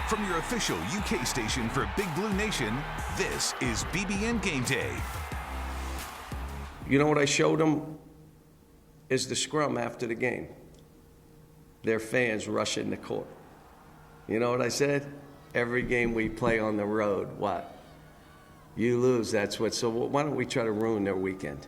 From your official UK station for Big Blue Nation, this is BBN Game Day. You know what I showed them is the scrum after the game. Their fans rushing the court. You know what I said? Every game we play on the road, what? You lose, that's what. So why don't we try to ruin their weekend?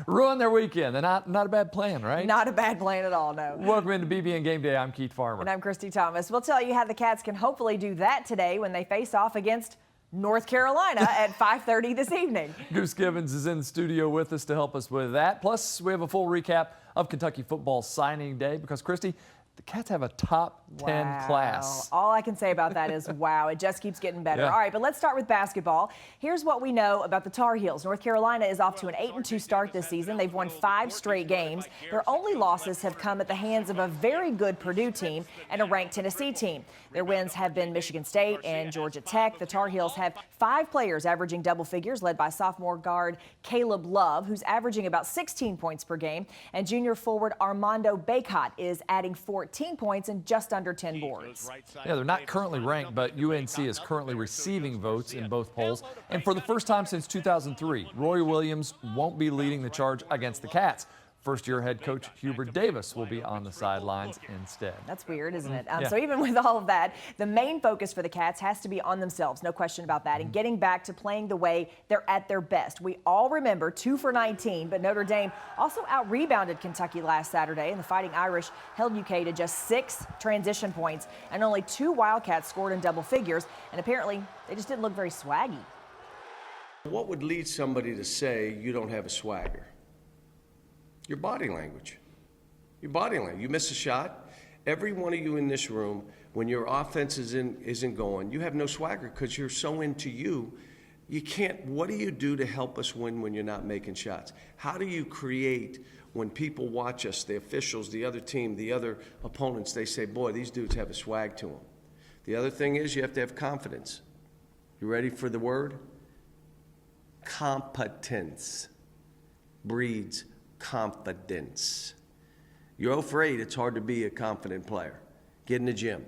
Ruin their weekend. Not a bad plan, right? Not a bad plan at all, no. Welcome into BBN Game Day. I'm Keith Farmer. And I'm Christy Thomas. We'll tell you how the Cats can hopefully do that today when they face off against North Carolina at 5:30 this evening. Goose Gibbons is in the studio with us to help us with that. Plus, we have a full recap of Kentucky football signing day because, Christy, the Cats have a top 10 class. All I can say about that is wow, it just keeps getting better. Yeah. All right, but let's start with basketball. Here's what we know about the Tar Heels. North Carolina is off to an 8-2 start this season. They've won 5 straight games. Their only losses have come at the hands of a very good Purdue team and a ranked Tennessee team. Their wins have been Michigan State and Georgia Tech. The Tar Heels have 5 players averaging double figures, led by sophomore guard Caleb Love, who's averaging about 16 points per game, and junior forward Armando Bacot is adding 14 points and just under 10 boards. Yeah, they're not currently ranked, but UNC is currently receiving votes in both polls. And for the first time since 2003, Roy Williams won't be leading the charge against the Cats. First-year head coach Hubert Davis will be on the sidelines instead. That's weird, isn't it? Yeah. So even with all of that, the main focus for the Cats has to be on themselves, no question about that, and getting back to playing the way they're at their best. We all remember 2 for 19, but Notre Dame also out-rebounded Kentucky last Saturday, and the Fighting Irish held UK to just 6 transition points, and only 2 Wildcats scored in double figures, and apparently they just didn't look very swaggy. What would lead somebody to say you don't have a swagger? Your body language. Your body language. You miss a shot. Every one of you in this room, when your offense isn't going, you have no swagger because you're so into you. You can't. What do you do to help us win when you're not making shots? How do you create when people watch us, the officials, the other team, the other opponents, they say, boy, these dudes have a swag to them. The other thing is you have to have confidence. You ready for the word? Competence breeds confidence. You're afraid it's hard to be a confident player. Get in the gym.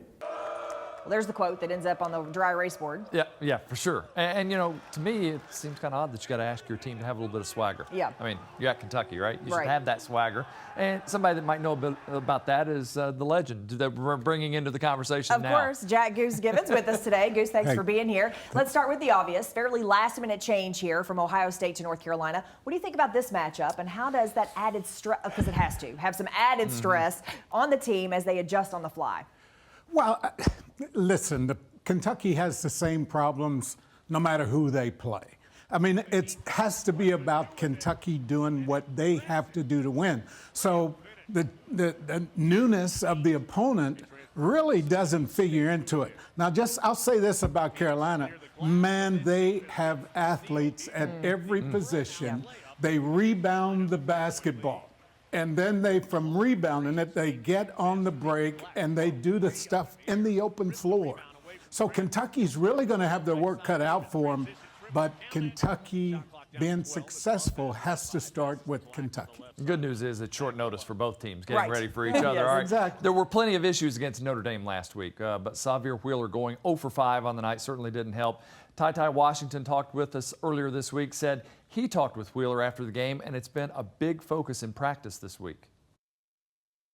Well, there's the quote that ends up on the dry erase board. Yeah, for sure. And you know, to me, it seems kind of odd that you got to ask your team to have a little bit of swagger. Yeah. I mean, you're at Kentucky, right? You Right. should have that swagger. And somebody that might know a bit about that is the legend that we're bringing into the conversation now. Of course, Jack Goose Gibbons with us today. Goose, thanks for being here. Let's start with the obvious. Fairly last-minute change here from Ohio State to North Carolina. What do you think about this matchup, and how does that added stress, because it has to, have some added stress on the team as they adjust on the fly? Well, listen, Kentucky has the same problems no matter who they play. I mean, it has to be about Kentucky doing what they have to do to win. So the newness of the opponent really doesn't figure into it. Now, I'll say this about Carolina. Man, they have athletes at every position. They rebound the basketball. And then from rebounding it, they get on the break and they do the stuff in the open floor. So Kentucky's really going to have their work cut out for them, but Kentucky being successful has to start with Kentucky. Good news is it's short notice for both teams getting Right. ready for each other. Yes, All right. exactly. There were plenty of issues against Notre Dame last week, but Xavier Wheeler going 0 for 5 on the night certainly didn't help. Ty Washington talked with us earlier this week, said he talked with Wheeler after the game, and it's been a big focus in practice this week.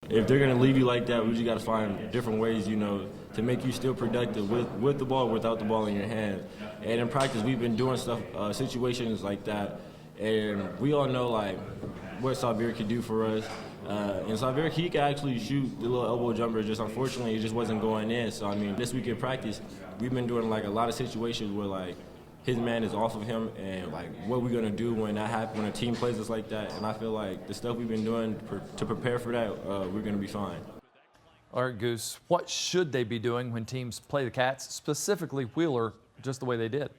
If they're going to leave you like that, we just got to find different ways, to make you still productive with the ball, without the ball in your hand. And in practice, we've been doing stuff, situations like that, and we all know what Xavier could do for us. And Xavier, he can actually shoot the little elbow jumper. Just unfortunately, it just wasn't going in. So I mean, this week in practice, we've been doing a lot of situations where his man is off of him, and what we're gonna do when that happens, when a team plays us like that. And I feel like the stuff we've been doing to prepare for that, we're gonna be fine. All right, Goose, what should they be doing when teams play the Cats, specifically Wheeler, just the way they did?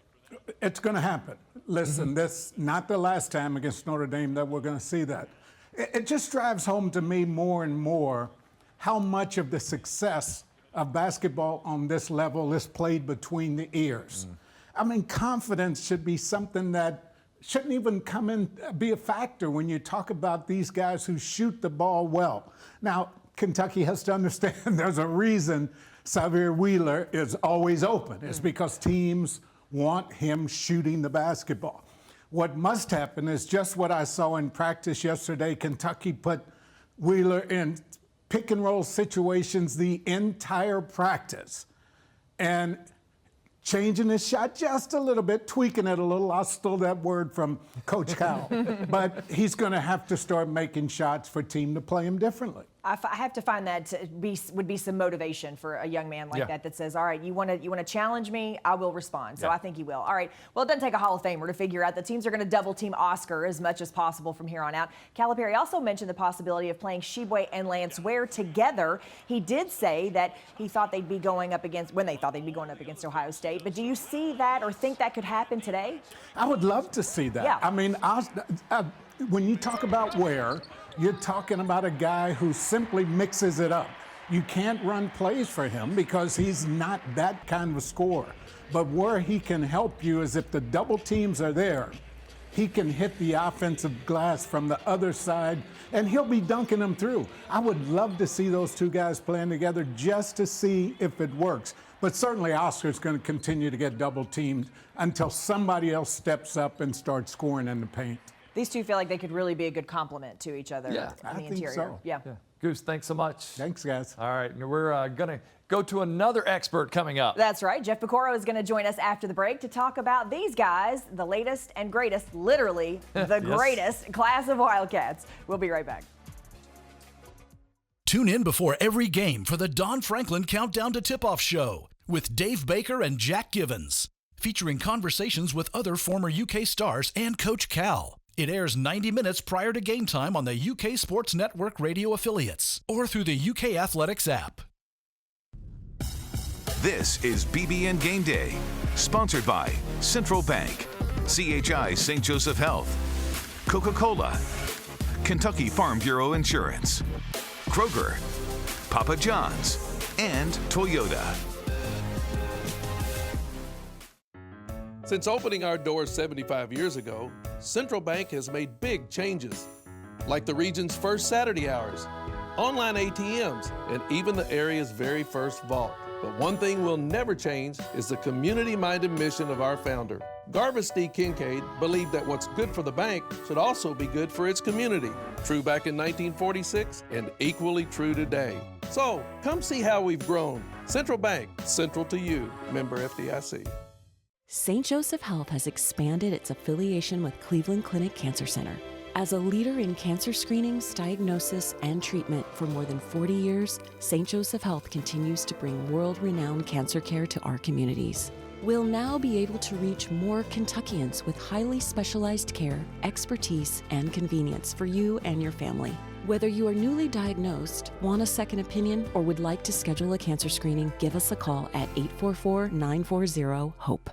It's going to happen. Listen, this not the last time against Notre Dame that we're going to see that. It just drives home to me more and more how much of the success of basketball on this level is played between the ears. I mean, confidence should be something that shouldn't even come in, be a factor when you talk about these guys who shoot the ball well. Now, Kentucky has to understand there's a reason Xavier Wheeler is always open. It's because teams want him shooting the basketball. What must happen is just what I saw in practice yesterday. Kentucky put Wheeler in pick and roll situations the entire practice. And changing his shot just a little bit, tweaking it a little. I stole that word from Coach Cal. But he's going to have to start making shots for team to play him differently. I have to find that would be some motivation for a young man like that says, all right, you want to challenge me, I will respond. So I think he will. All right. Well, it doesn't take a Hall of Famer to figure out that teams are going to double team Oscar as much as possible from here on out. Calipari also mentioned the possibility of playing Sheboy and Lance Ware together. He did say that he thought they'd be going up against Ohio State. But do you see that or think that could happen today? I would love to see that. Yeah. I mean, when you talk about Ware, you're talking about a guy who simply mixes it up. You can't run plays for him because he's not that kind of a scorer. But where he can help you is if the double teams are there, he can hit the offensive glass from the other side, and he'll be dunking them through. I would love to see those two guys playing together just to see if it works. But certainly Oscar's going to continue to get double teamed until somebody else steps up and starts scoring in the paint. These two feel like they could really be a good complement to each other on the interior. So. Yeah. Goose, thanks so much. Thanks, guys. All right, and we're going to go to another expert coming up. That's right. Jeff Picoro is going to join us after the break to talk about these guys, the latest and greatest, literally the greatest class of Wildcats. We'll be right back. Tune in before every game for the Don Franklin Countdown to Tip-Off Show with Dave Baker and Jack Givens, featuring conversations with other former UK stars and Coach Cal. It airs 90 minutes prior to game time on the UK Sports Network radio affiliates or through the UK Athletics app. This is BBN Game Day, sponsored by Central Bank, CHI St. Joseph Health, Coca-Cola, Kentucky Farm Bureau Insurance, Kroger, Papa John's, and Toyota. Since opening our doors 75 years ago, Central Bank has made big changes, like the region's first Saturday hours, online ATMs, and even the area's very first vault. But one thing will never change is the community-minded mission of our founder. Garvis D. Kincaid believed that what's good for the bank should also be good for its community. True back in 1946 and equally true today. So, come see how we've grown. Central Bank, central to you. Member FDIC. St. Joseph Health has expanded its affiliation with Cleveland Clinic Cancer Center. As a leader in cancer screenings, diagnosis, and treatment for more than 40 years, St. Joseph Health continues to bring world-renowned cancer care to our communities. We'll now be able to reach more Kentuckians with highly specialized care, expertise, and convenience for you and your family. Whether you are newly diagnosed, want a second opinion, or would like to schedule a cancer screening, give us a call at 844-940-HOPE.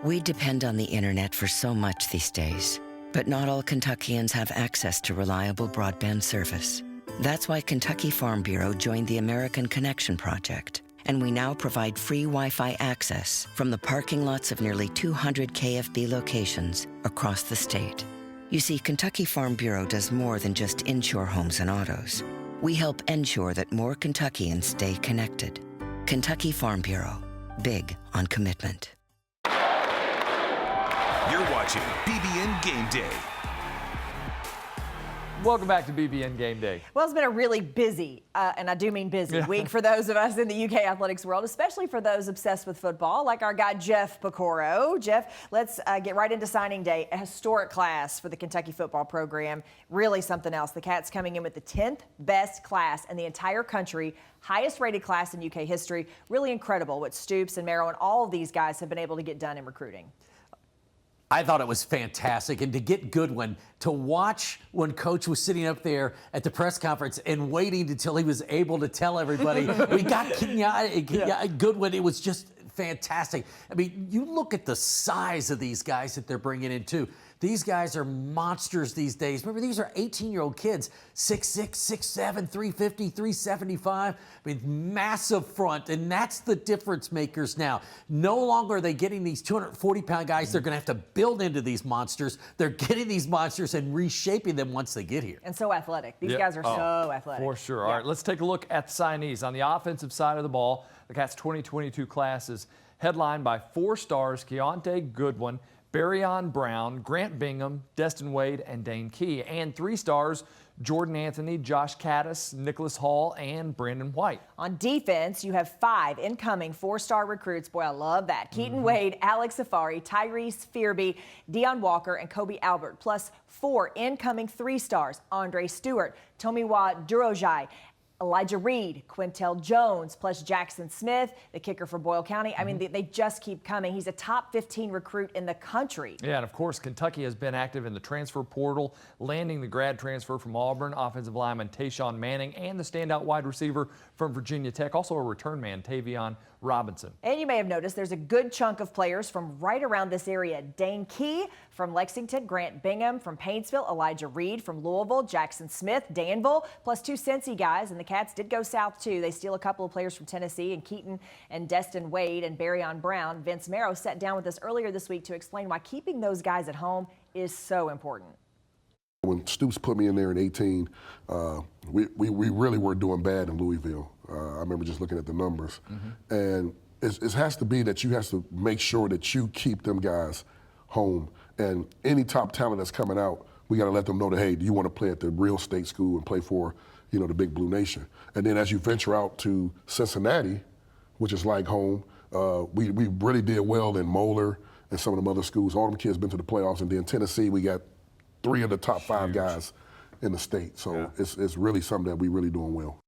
We depend on the internet for so much these days, but not all Kentuckians have access to reliable broadband service. That's why Kentucky Farm Bureau joined the American Connection Project, and we now provide free Wi-Fi access from the parking lots of nearly 200 KFB locations across the state. You see, Kentucky Farm Bureau does more than just insure homes and autos. We help ensure that more Kentuckians stay connected. Kentucky Farm Bureau, big on commitment. You're watching BBN Game Day. Welcome back to BBN Game Day. Well, it's been a really busy, and I do mean busy, week for those of us in the UK athletics world, especially for those obsessed with football, like our guy Jeff Picoro. Jeff, let's get right into signing day. A historic class for the Kentucky football program. Really something else. The Cats coming in with the 10th best class in the entire country, highest rated class in UK history. Really incredible what Stoops and Merrill and all of these guys have been able to get done in recruiting. I thought it was fantastic. And to get Goodwin, to watch when Coach was sitting up there at the press conference and waiting until he was able to tell everybody, we got Goodwin, it was just fantastic. I mean, you look at the size of these guys that they're bringing in, too. These guys are monsters these days. Remember, these are 18-year-old kids, 6'6", 6'7", 350, 375. I mean, massive front, and that's the difference makers now. No longer are they getting these 240-pound guys. They're going to have to build into these monsters. They're getting these monsters and reshaping them once they get here. And so athletic. These guys are so athletic. For sure. All right, let's take a look at the signees. On the offensive side of the ball, the Cats' 2022 class is headlined by 4 stars, Keontae Goodwin, Barryon Brown, Grant Bingham, Destin Wade, and Dane Key, and 3 stars, Jordan Anthony, Josh Caddis, Nicholas Hall, and Brandon White. On defense, you have 5 incoming 4-star recruits. Boy, I love that. Keaton Wade, Alex Safari, Tyrese Fearby, Deion Walker, and Kobe Albert, plus 4 incoming 3 stars, Andre Stewart, Tomiwa Durojai, Elijah Reed, Quintel Jones, plus Jackson Smith, the kicker for Boyle County. I mean, they just keep coming. He's a top 15 recruit in the country. Yeah, and of course, Kentucky has been active in the transfer portal, landing the grad transfer from Auburn, offensive lineman Tayshawn Manning, and the standout wide receiver from Virginia Tech, also a return man, Tavion Robinson. And you may have noticed there's a good chunk of players from right around this area. Dane Key from Lexington, Grant Bingham from Painesville, Elijah Reed from Louisville, Jackson Smith, Danville, plus 2 Cincy guys. And the Cats did go south too. They steal a couple of players from Tennessee, and Keaton and Destin Wade and Barryon Brown. Vince Marrow sat down with us earlier this week to explain why keeping those guys at home is so important. When Stoops put me in there in 18, we really were doing bad in Louisville. I remember just looking at the numbers. And it has to be that you have to make sure that you keep them guys home. And any top talent that's coming out, we got to let them know that, hey, do you want to play at the real state school and play for, you know, the big Blue Nation? And then as you venture out to Cincinnati, which is like home, we really did well in Moeller and some of them other schools. All them kids been to the playoffs. And then Tennessee, we got 3 of the top 5 guys in the state. So it's really something that we really doing well.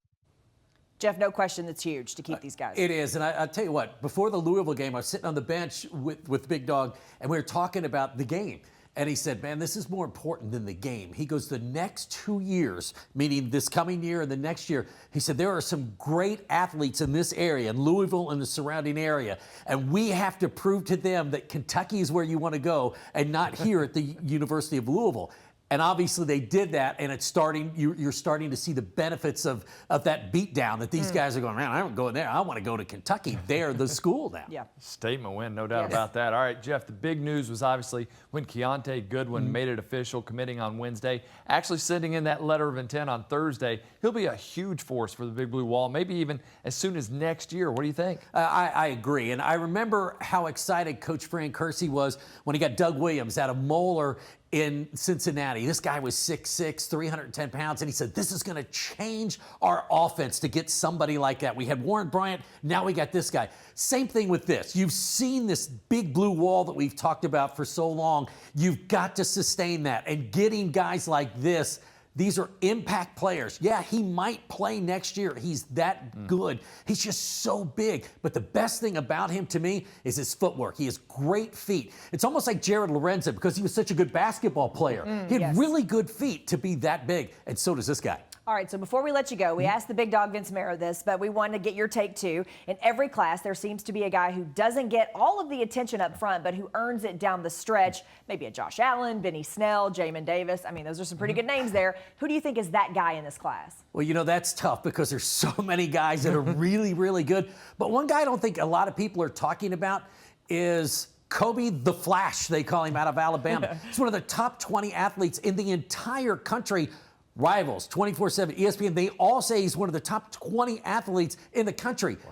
Jeff, no question that's huge to keep these guys. It is, and I'll tell you what, before the Louisville game, I was sitting on the bench with Big Dog, and we were talking about the game. And he said, man, this is more important than the game. He goes, the next 2 years, meaning this coming year and the next year, he said, there are some great athletes in this area, in Louisville and the surrounding area, and we have to prove to them that Kentucky is where you want to go and not here at the University of Louisville. And obviously they did that, and it's starting. You're starting to see the benefits of that beatdown that these guys are going, man, I don't go there. I want to go to Kentucky. They're the school now. Yeah. Statement win, no doubt about that. All right, Jeff, the big news was obviously when Keontae Goodwin made it official, committing on Wednesday, actually sending in that letter of intent on Thursday. He'll be a huge force for the Big Blue Wall, maybe even as soon as next year. What do you think? I agree, and I remember how excited Coach Fran Kersey was when he got Doug Williams out of Moeller in Cincinnati. This guy was 6'6", 310 pounds, and he said, this is going to change our offense to get somebody like that. We had Warren Bryant, now we got this guy. Same thing with this. You've seen this Big Blue Wall that we've talked about for so long. You've got to sustain that, and getting guys like this, these are impact players. Yeah, he might play next year. He's that good. He's just so big. But the best thing about him to me is his footwork. He has great feet. It's almost like Jared Lorenzen because he was such a good basketball player. He had really good feet to be that big, and so does this guy. All right, so before we let you go, we asked the big dog Vince Marrow this, but we wanted to get your take too. In every class, there seems to be a guy who doesn't get all of the attention up front, but who earns it down the stretch. Maybe a Josh Allen, Benny Snell, Jamin Davis. I mean, those are some pretty good names there. Who do you think is that guy in this class? Well, you know, that's tough because there's so many guys that are really, really good. But one guy I don't think a lot of people are talking about is Kobe the Flash, they call him, out of Alabama. He's one of the top 20 athletes in the entire country. Rivals, 24/7, ESPN, they all say he's one of the top 20 athletes in the country. Wow.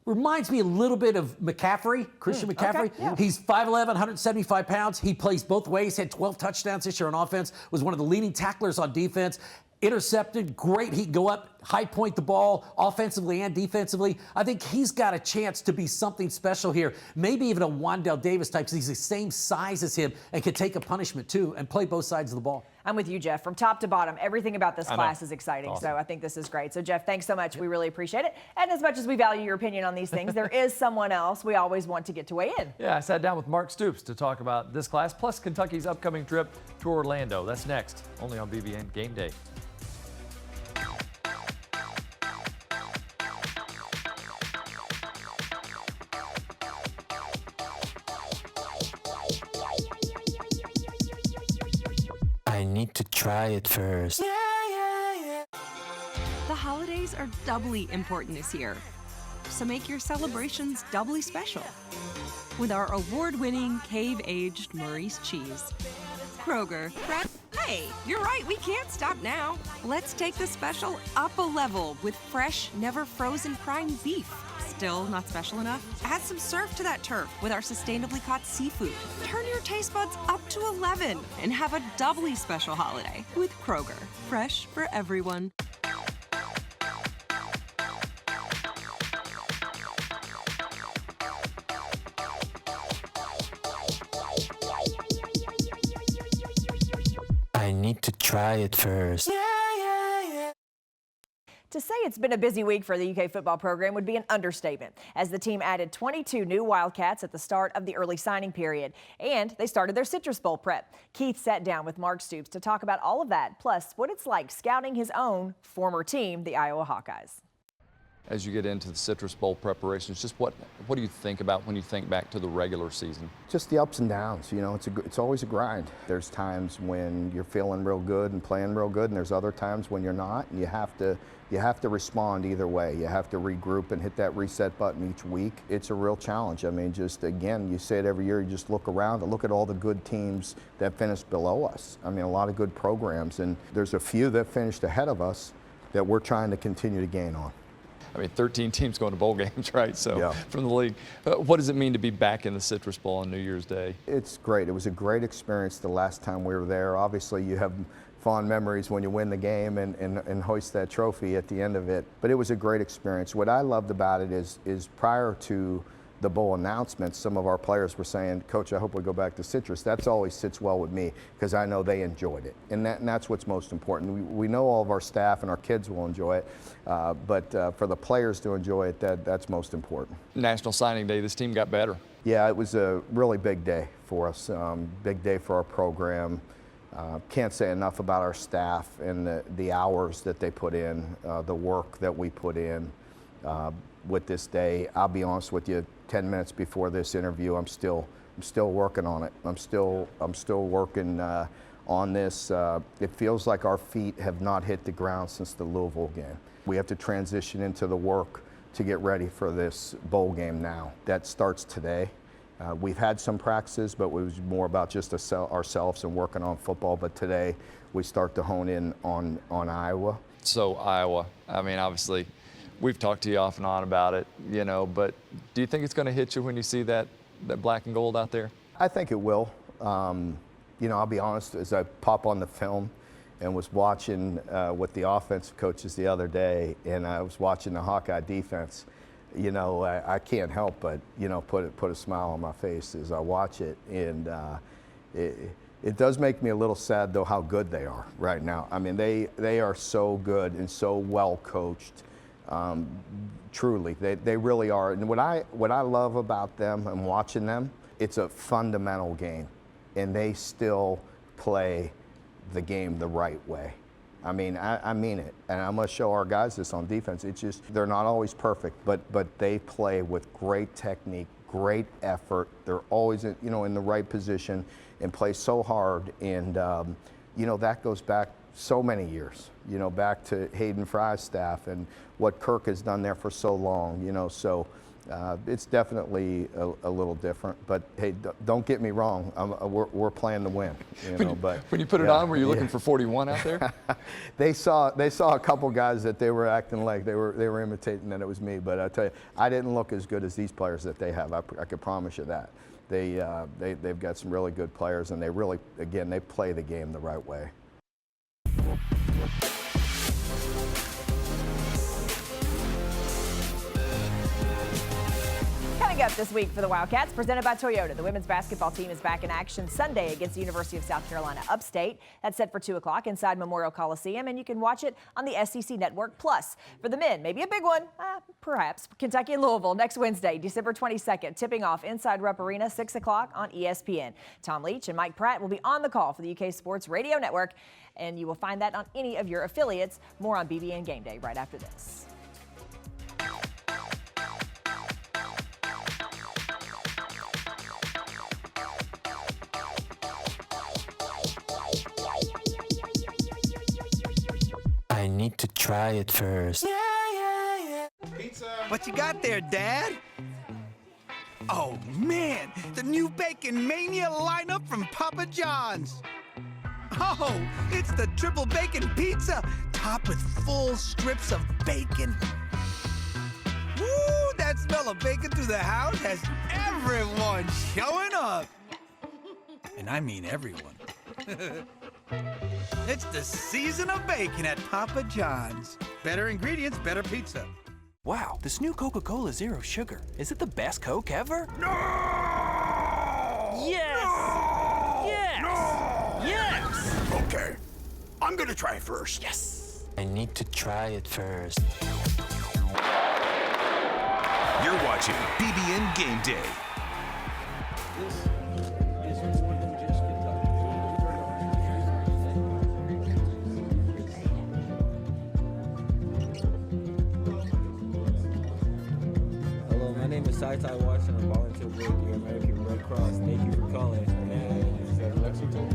Reminds me a little bit of McCaffrey, Christian McCaffrey. Okay, yeah. He's 5'11", 175 pounds. He plays both ways, had 12 touchdowns this year on offense, was one of the leading tacklers on defense. Intercepted, great. He'd go up, high point the ball, offensively and defensively. I think he's got a chance to be something special here. Maybe even a Wandale Davis type, because he's the same size as him and can take a punishment too and play both sides of the ball. I'm with you, Jeff. From top to bottom, everything about this class is exciting. Awesome. So I think this is great. So, Jeff, thanks so much. We really appreciate it. And as much as we value your opinion on these things, there is someone else we always want to get to weigh in. Yeah, I sat down with Mark Stoops to talk about this class, plus Kentucky's upcoming trip to Orlando. That's next, only on BBN Game Day. try it first. The holidays are doubly important this year, so make your celebrations doubly special with our award-winning cave-aged Maurice cheese. Kroger. Hey, you're right, we can't stop now. Let's take the special up a level with fresh, never frozen prime beef. Still not special enough? Add some surf to that turf with our sustainably caught seafood. Turn your taste buds up to 11 and have a doubly special holiday with Kroger. Fresh for everyone. I need to try it first. To say it's been a busy week for the UK football program would be an understatement, as the team added 22 new Wildcats at the start of the early signing period, and they started their Citrus Bowl prep. Keith sat down with Mark Stoops to talk about all of that, plus what it's like scouting his own former team, the Iowa Hawkeyes. As you get into the Citrus Bowl preparations, just what do you think about when you think back to the regular season? Just the ups and downs. You know, it's always a grind. There's times when you're feeling real good and playing real good, and there's other times when you're not, and you have to respond either way. You have to regroup and hit that reset button each week. It's a real challenge. I mean, just again, you say it every year, you just look around and look at all the good teams that finished below us. I mean, a lot of good programs, and there's a few that finished ahead of us that we're trying to continue to gain on. I mean, 13 teams going to bowl games, right? So yeah. From the league. What does it mean to be back in the Citrus Bowl on New Year's Day? It's great. It was a great experience the last time we were there. Obviously, you have fond memories when you win the game and hoist that trophy at the end of it. But it was a great experience. What I loved about it is prior to the bowl announcements, some of our players were saying, Coach, I hope we go back to Citrus. That's always sits well with me because I know they enjoyed it. And that's what's most important. We know all of our staff and our kids will enjoy it, but for the players to enjoy it, that's most important. National Signing Day, this team got better. Yeah, it was a really big day for us, big day for our program. Can't say enough about our staff and the hours that they put in, the work that we put in with this day. I'll be honest with you, 10 minutes before this interview, I'm still working on it. I'm still working on this. It feels like our feet have not hit the ground since the Louisville game. We have to transition into the work to get ready for this bowl game now. That starts today. We've had some practices, but it was more about just ourselves and working on football. But today, we start to hone in on Iowa. So Iowa, I mean, obviously, we've talked to you off and on about it, you know, but do you think it's going to hit you when you see that black and gold out there? I think it will. You know, I'll be honest, as I pop on the film and was watching with the offensive coaches the other day, and I was watching the Hawkeye defense, you know, I can't help but, you know, put a smile on my face as I watch it. And it does make me a little sad, though, how good they are right now. I mean, they are so good and so well coached. Truly, they really are. And what I love about them and watching them, it's a fundamental game, and they still play the game the right way. I mean, I mean it, and I'm going to show our guys this on defense. It's just they're not always perfect, but they play with great technique, great effort. They're always in the right position and play so hard, and you know, that goes back so many years, you know, back to Hayden Fry's staff and what Kirk has done there for so long, you know, so it's definitely a little different. But hey, don't get me wrong, we're playing to win, you know. But when you put it on, were you looking for 41 out there? They saw a couple guys that they were acting like they were imitating that it was me. But I tell you, I didn't look as good as these players that they have. I could promise you that. They've got some really good players, and they really, again, they play the game the right way. Coming up this week for the Wildcats, presented by Toyota. The women's basketball team is back in action Sunday against the University of South Carolina Upstate. That's set for 2 o'clock inside Memorial Coliseum, and you can watch it on the SEC Network Plus. For the men, maybe a big one, perhaps. Kentucky and Louisville next Wednesday, December 22nd, tipping off inside Rupp Arena, 6 o'clock on ESPN. Tom Leach and Mike Pratt will be on the call for the UK Sports Radio Network, and you will find that on any of your affiliates. More on BBN Game Day right after this. try it first. What you got there, Dad? Oh, man, the new Bacon Mania lineup from Papa John's. Oh, it's the triple bacon pizza, topped with full strips of bacon. Woo, that smell of bacon through the house has everyone showing up. And I mean everyone. It's the season of bacon at Papa John's. Better ingredients, better pizza. Wow, this new Coca-Cola Zero Sugar. Is it the best Coke ever? No! Yes! No! Yes! No! Yes! Okay, I'm gonna try first. Yes! I need to try it first. You're watching BBN Game Day. Hello, my name is Sai Washington. I'm volunteer with the American Red Cross. Thank you for calling. And is that Lexington?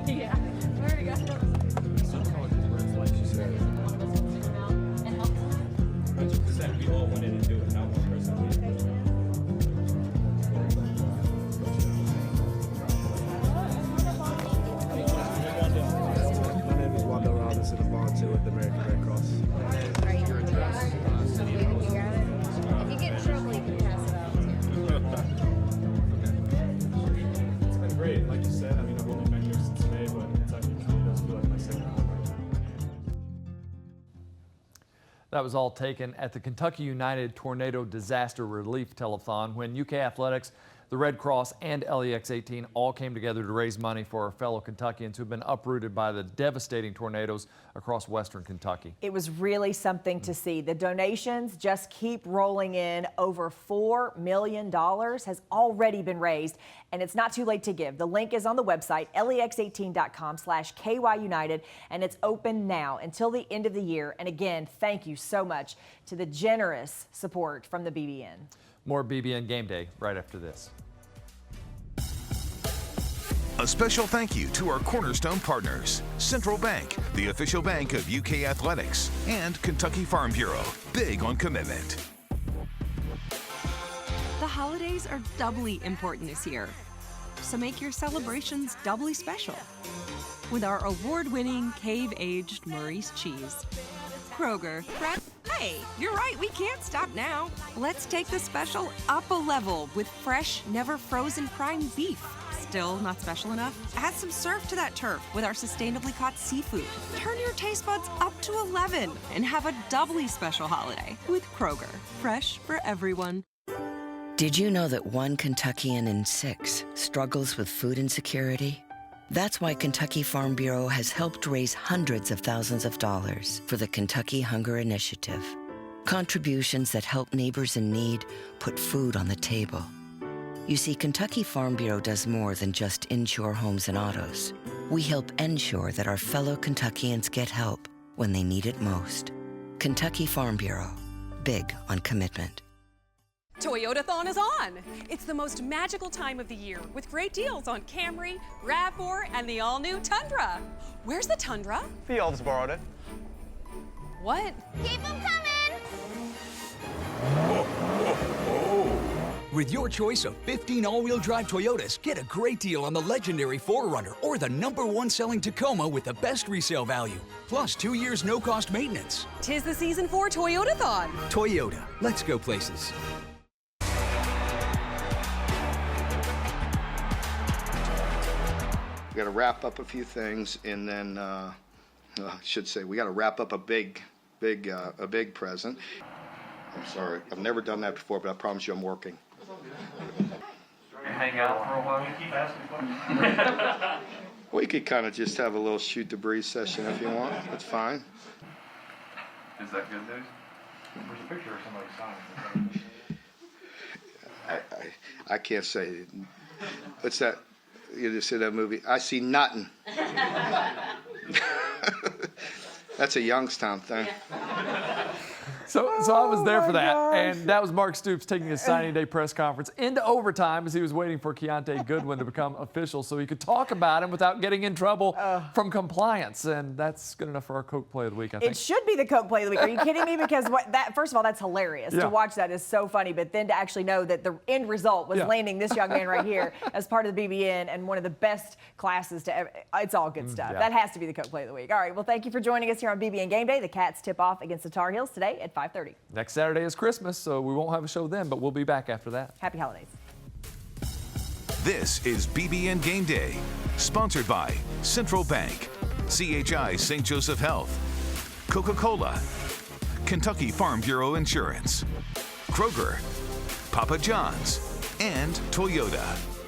Yeah. Where we go? We all went in and do it, not one person. My name is Wanda Robinson. I'm volunteer with the American Red Cross. Your address? City of House. If you get in trouble, you can pass it out too. It's been great. Like you said, I mean, I've only been here since May, but Kentucky does feel like my second home right now. That was all taken at the Kentucky United Tornado Disaster Relief Telethon when UK Athletics, the Red Cross, and LEX 18 all came together to raise money for our fellow Kentuckians who've been uprooted by the devastating tornadoes across western Kentucky. It was really something to see. The donations just keep rolling in. Over $4 million has already been raised, and it's not too late to give. The link is on the website, lex18.com/KYUnited, and it's open now until the end of the year. And again, thank you so much to the generous support from the BBN. More BBN Game Day right after this. A special thank you to our cornerstone partners, Central Bank, the official bank of UK Athletics, and Kentucky Farm Bureau, big on commitment. The holidays are doubly important this year, so make your celebrations doubly special with our award-winning cave-aged Murray's cheese. Kroger. Hey, you're right, we can't stop now. Let's take the special up a level with fresh, never frozen prime beef. Still not special enough? Add some surf to that turf with our sustainably caught seafood. Turn your taste buds up to 11 and have a doubly special holiday with Kroger. Fresh for everyone. Did you know that 1 Kentuckian in 6 struggles with food insecurity? That's why Kentucky Farm Bureau has helped raise hundreds of thousands of dollars for the Kentucky Hunger Initiative. Contributions that help neighbors in need put food on the table. You see, Kentucky Farm Bureau does more than just insure homes and autos. We help ensure that our fellow Kentuckians get help when they need it most. Kentucky Farm Bureau, big on commitment. Toyotathon is on. It's the most magical time of the year with great deals on Camry, RAV4, and the all-new Tundra. Where's the Tundra? The elves borrowed it. What? Keep them coming! With your choice of 15 all-wheel drive Toyotas, get a great deal on the legendary 4Runner or the #1 selling Tacoma with the best resale value. Plus 2 years no-cost maintenance. 'Tis the season for Toyotathon. Toyota, let's go places. We got to wrap up a few things, and then I should say we got to wrap up a big present. I'm sorry, I've never done that before, but I promise you I'm working. Hang out for a while. Keep asking questions. We could kind of just have a little shoot the breeze session if you want. That's fine. Is that good news? There's a picture of somebody signing. I can't say. What's that? You just see that movie? I see nothing. That's a Youngstown thing. So I was there for that, and that was Mark Stoops taking his signing day press conference into overtime as he was waiting for Keontae Goodwin to become official so he could talk about him without getting in trouble from compliance. And that's good enough for our Coke Play of the Week, I think. It should be the Coke Play of the Week. Are you kidding me? Because first of all, that's hilarious. Yeah. To watch that is so funny, but then to actually know that the end result was landing this young man right here as part of the BBN and one of the best classes to ever. It's all good stuff. Yeah. That has to be the Coke Play of the Week. All right, well, thank you for joining us here on BBN Game Day. The Cats tip off against the Tar Heels today at 5:30. Next Saturday is Christmas, so we won't have a show then, but we'll be back after that. Happy holidays. This is BBN Game Day, sponsored by Central Bank, CHI St. Joseph Health, Coca-Cola, Kentucky Farm Bureau Insurance, Kroger, Papa John's, and Toyota.